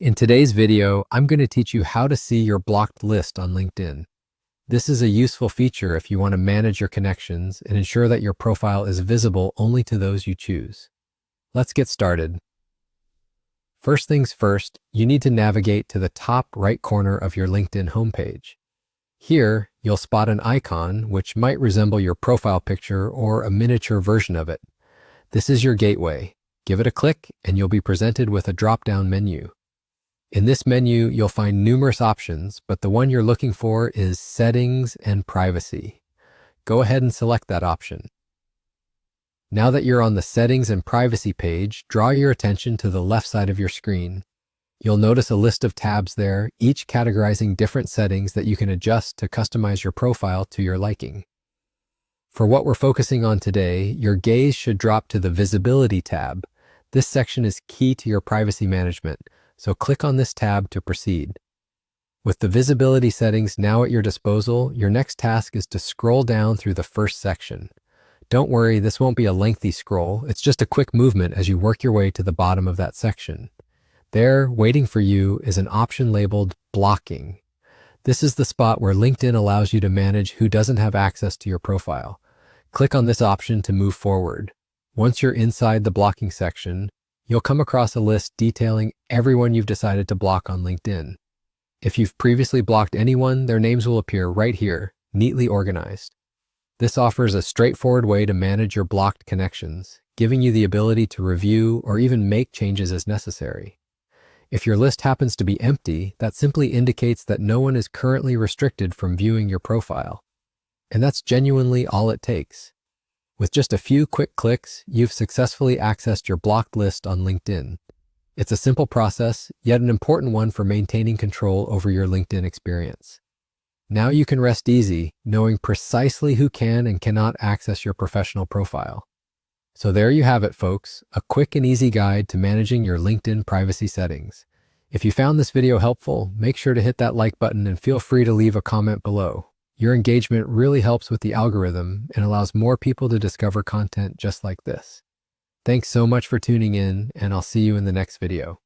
In today's video, I'm going to teach you how to see your blocked list on LinkedIn. This is a useful feature if you want to manage your connections and ensure that your profile is visible only to those you choose. Let's get started. First things first, you need to navigate to the top right corner of your LinkedIn homepage. Here, you'll spot an icon which might resemble your profile picture or a miniature version of it. This is your gateway. Give it a click and you'll be presented with a drop-down menu. In this menu, you'll find numerous options, but the one you're looking for is Settings and Privacy. Go ahead and select that option. Now that you're on the Settings and Privacy page, draw your attention to the left side of your screen. You'll notice a list of tabs there, each categorizing different settings that you can adjust to customize your profile to your liking. For what we're focusing on today, your gaze should drop to the Visibility tab. This section is key to your privacy management, so click on this tab to proceed. With the visibility settings now at your disposal, your next task is to scroll down through the first section. Don't worry, this won't be a lengthy scroll. It's just a quick movement as you work your way to the bottom of that section. There, waiting for you, is an option labeled Blocking. This is the spot where LinkedIn allows you to manage who doesn't have access to your profile. Click on this option to move forward. Once you're inside the blocking section, you'll come across a list detailing everyone you've decided to block on LinkedIn. If you've previously blocked anyone, their names will appear right here, neatly organized. This offers a straightforward way to manage your blocked connections, giving you the ability to review or even make changes as necessary. If your list happens to be empty, that simply indicates that no one is currently restricted from viewing your profile. And that's genuinely all it takes. With just a few quick clicks, you've successfully accessed your blocked list on LinkedIn. It's a simple process, yet an important one for maintaining control over your LinkedIn experience. Now you can rest easy, knowing precisely who can and cannot access your professional profile. So there you have it, folks, a quick and easy guide to managing your LinkedIn privacy settings. If you found this video helpful, make sure to hit that like button and feel free to leave a comment below. Your engagement really helps with the algorithm and allows more people to discover content just like this. Thanks so much for tuning in, and I'll see you in the next video.